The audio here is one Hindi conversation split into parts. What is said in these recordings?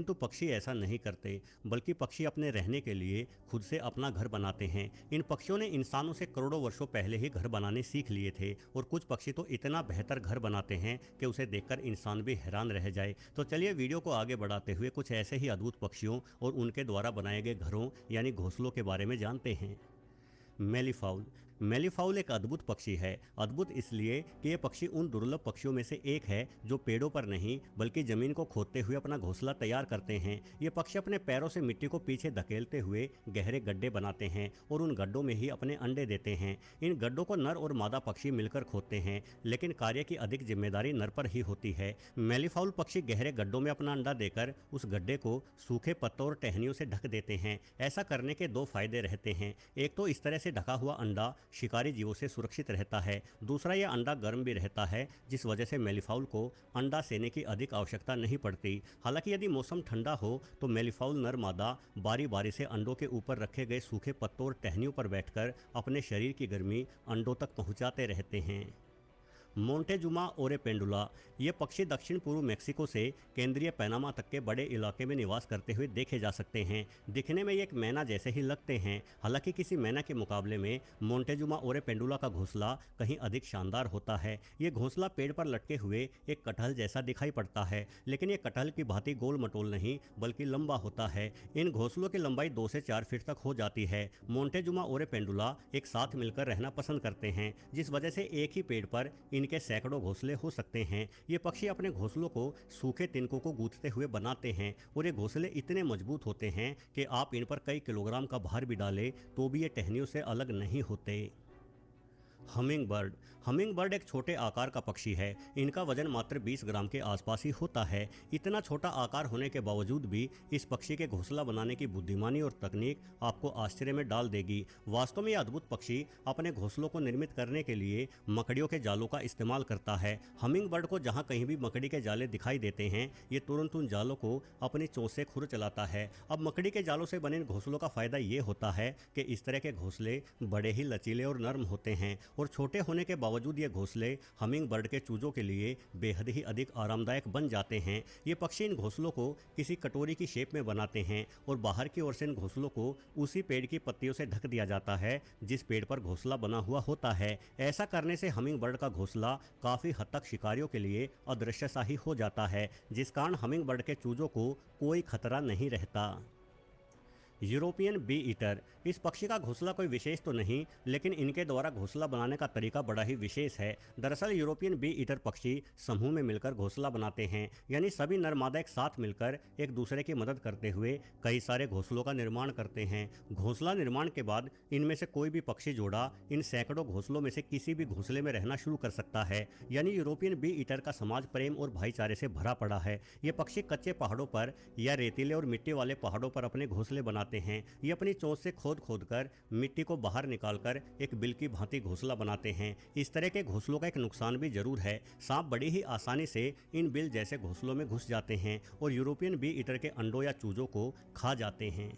किंतु पक्षी ऐसा नहीं करते, बल्कि पक्षी अपने रहने के लिए खुद से अपना घर बनाते हैं। इन पक्षियों ने इंसानों से करोड़ों वर्षों पहले ही घर बनाने सीख लिए थे और कुछ पक्षी तो इतना बेहतर घर बनाते हैं कि उसे देखकर इंसान भी हैरान रह जाए। तो चलिए वीडियो को आगे बढ़ाते हुए कुछ ऐसे ही अद्भुत पक्षियों और उनके द्वारा बनाए गए घरों यानी घोंसलों के बारे में जानते हैं। मेलीफाउल। मेलीफाउल एक अद्भुत पक्षी है। अद्भुत इसलिए कि यह पक्षी उन दुर्लभ पक्षियों में से एक है जो पेड़ों पर नहीं बल्कि जमीन को खोदते हुए अपना घोंसला तैयार करते हैं। ये पक्षी अपने पैरों से मिट्टी को पीछे धकेलते हुए गहरे गड्ढे बनाते हैं और उन गड्ढों में ही अपने अंडे देते हैं। इन गड्ढों को नर और मादा पक्षी मिलकर खोदते हैं, लेकिन कार्य की अधिक जिम्मेदारी नर पर ही होती है। मेलीफाउल पक्षी गहरे गड्ढों में अपना अंडा देकर उस गड्ढे को सूखे पत्तों और टहनियों से ढक देते हैं। ऐसा करने के दो फायदे रहते हैं। एक तो इस तरह से ढका हुआ अंडा शिकारी जीवों से सुरक्षित रहता है। दूसरा, यह अंडा गर्म भी रहता है, जिस वजह से मेलीफाउल को अंडा सेने की अधिक आवश्यकता नहीं पड़ती। हालांकि यदि मौसम ठंडा हो तो मेलीफाउल नर मादा बारी बारी से अंडों के ऊपर रखे गए सूखे पत्तों और टहनियों पर बैठकर अपने शरीर की गर्मी अंडों तक पहुंचाते रहते हैं। मोंटेजुमा ओरेपेंडुला। ये पक्षी दक्षिण पूर्व मेक्सिको से केंद्रीय पैनामा तक के बड़े इलाके में निवास करते हुए देखे जा सकते हैं। दिखने में ये एक मैना जैसे ही लगते हैं। हालांकि किसी मैना के मुकाबले में मोंटेजुमा ओरेपेंडुला का घोंसला कहीं अधिक शानदार होता है। ये घोंसला पेड़ पर लटके हुए एक कटहल जैसा दिखाई पड़ता है, लेकिन ये कटहल की भांति गोल मटोल नहीं बल्कि लंबा होता है। इन घोंसलों की लंबाई 2 से 4 फीट तक हो जाती है। मोंटेजुमा ओरेपेंडुला एक साथ मिलकर रहना पसंद करते हैं, जिस वजह से एक ही पेड़ पर इनके सैकड़ों घोंसले हो सकते हैं। ये पक्षी अपने घोंसलों को सूखे तिनकों को गूंथते हुए बनाते हैं और ये घोंसले इतने मजबूत होते हैं कि आप इन पर कई किलोग्राम का भार भी डालें तो भी ये टहनियों से अलग नहीं होते। Humming bird. हमिंग बर्ड एक छोटे आकार का पक्षी है। इनका वजन मात्र 20 ग्राम के आसपास ही होता है। इतना छोटा आकार होने के बावजूद भी इस पक्षी के घोंसला बनाने की बुद्धिमानी और तकनीक आपको आश्चर्य में डाल देगी। वास्तव में यह अद्भुत पक्षी अपने घोंसलों को निर्मित करने के लिए मकड़ियों के जालों का इस्तेमाल करता है। हमिंग बर्ड को जहाँ कहीं भी मकड़ी के जाले दिखाई देते हैं, ये तुरंत उन जालों को अपनी चोंच से खुर चलाता है। अब मकड़ी के जालों से बने घोंसलों का फायदा ये होता है कि इस तरह के घोंसले बड़े ही लचीले और नर्म होते हैं और छोटे होने के बावजूद ये घोंसले हमिंग बर्ड के चूजों के लिए बेहद ही अधिक आरामदायक बन जाते हैं। ये पक्षी इन घोंसलों को किसी कटोरी की शेप में बनाते हैं और बाहर की ओर से इन घोंसलों को उसी पेड़ की पत्तियों से ढक दिया जाता है जिस पेड़ पर घोंसला बना हुआ होता है। ऐसा करने से हमिंग बर्ड का घोंसला काफी हद तक शिकारियों के लिए अदृश्य सा ही हो जाता है, जिस कारण हमिंग बर्ड के चूजों को कोई खतरा नहीं रहता। European bee eater. इस पक्षी का घोंसला कोई विशेष तो नहीं, लेकिन इनके द्वारा घोंसला बनाने का तरीका बड़ा ही विशेष है। दरअसल यूरोपियन बी ईटर पक्षी समूह में मिलकर घोंसला बनाते हैं, यानी सभी नर मादा एक साथ मिलकर एक दूसरे की मदद करते हुए कई सारे घोंसलों का निर्माण करते हैं। घोंसला निर्माण के बाद इनमें से कोई भी पक्षी जोड़ा इन सैकड़ों घोंसलों में से किसी भी घोंसले में रहना शुरू कर सकता है। यानी यूरोपियन बी ईटर का समाज प्रेम और भाईचारे से भरा पड़ा है। ये पक्षी कच्चे पहाड़ों पर या रेतीले और मिट्टी वाले पहाड़ों पर अपने घोंसले बनाते हैं। ये अपनी चोंच से खोद कर मिट्टी को बाहर निकालकर एक बिल की भांति घोंसला बनाते हैं। इस तरह के घोंसलों का एक नुकसान भी जरूर है। सांप बड़ी ही आसानी से इन बिल जैसे घोंसलों में घुस जाते हैं और यूरोपियन बी ईटर के अंडों या चूजों को खा जाते हैं।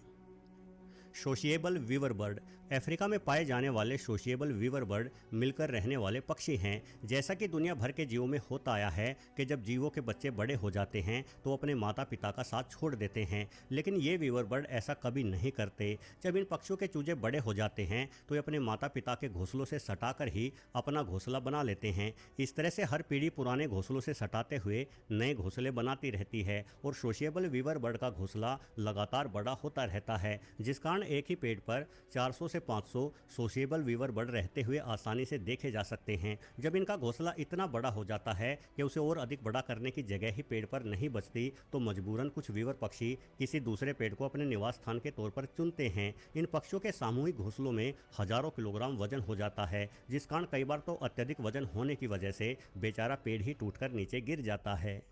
Sociable Weaver bird. अफ्रीका में पाए जाने वाले सोशिएबल वीवर बर्ड मिलकर रहने वाले पक्षी हैं। जैसा कि दुनिया भर के जीवों में होता आया है कि जब जीवों के बच्चे बड़े हो जाते हैं तो अपने माता पिता का साथ छोड़ देते हैं, लेकिन ये वीवर बर्ड ऐसा कभी नहीं करते। जब इन पक्षियों के चूजे बड़े हो जाते हैं तो ये अपने माता पिता के घोंसलों से सटाकर ही अपना घोंसला बना लेते हैं। इस तरह से हर पीढ़ी पुराने घोंसलों से सटाते हुए नए घोंसले बनाती रहती है और सोशिएबल वीवर बर्ड का घोंसला लगातार बड़ा होता रहता है, जिस कारण एक ही पेड़ पर 400 से 500 सोशिएबल वीवर बर्ड रहते हुए आसानी से देखे जा सकते हैं। जब इनका घोंसला इतना बड़ा हो जाता है कि उसे और अधिक बड़ा करने की जगह ही पेड़ पर नहीं बचती तो मजबूरन कुछ वीवर पक्षी किसी दूसरे पेड़ को अपने निवास स्थान के तौर पर चुनते हैं। इन पक्षियों के सामूहिक घोंसलों में हजारों किलोग्राम वजन हो जाता है, जिस कारण कई बार तो अत्यधिक वजन होने की वजह से बेचारा पेड़ ही टूटकर नीचे गिर जाता है।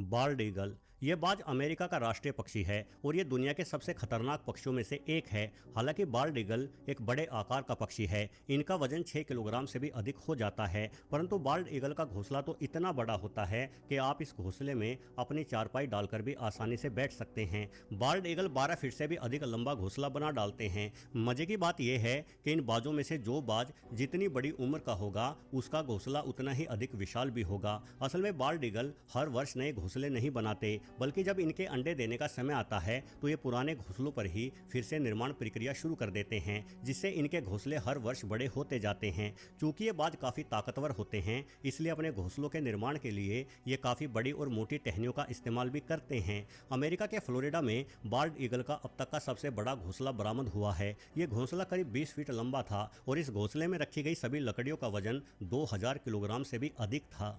Bald eagle. यह बाज अमेरिका का राष्ट्रीय पक्षी है और यह दुनिया के सबसे खतरनाक पक्षियों में से एक है। हालांकि बाल्ड ईगल एक बड़े आकार का पक्षी है। इनका वजन 6 किलोग्राम से भी अधिक हो जाता है, परंतु बाल्ड ईगल का घोंसला तो इतना बड़ा होता है कि आप इस घोंसले में अपनी चारपाई डालकर भी आसानी से बैठ सकते हैं। बाल्ड ईगल 12 फीट से भी अधिक लंबा घोंसला बना डालते हैं। मजे की बात यह है कि इन बाजों में से जो बाज जितनी बड़ी उम्र का होगा उसका घोंसला उतना ही अधिक विशाल भी होगा। असल में बाल्ड ईगल हर वर्ष नए घोंसले नहीं बनाते, बल्कि जब इनके अंडे देने का समय आता है तो ये पुराने घोंसलों पर ही फिर से निर्माण प्रक्रिया शुरू कर देते हैं, जिससे इनके घोंसले हर वर्ष बड़े होते जाते हैं। चूंकि ये बाज काफ़ी ताकतवर होते हैं, इसलिए अपने घोंसलों के निर्माण के लिए ये काफ़ी बड़ी और मोटी टहनियों का इस्तेमाल भी करते हैं। अमेरिका के फ्लोरिडा में बाल्ड ईगल का अब तक का सबसे बड़ा घोंसला बरामद हुआ है। ये घोंसला करीब 20 फीट लंबा था और इस घोंसले में रखी गई सभी लकड़ियों का वजन 2000 किलोग्राम से भी अधिक था।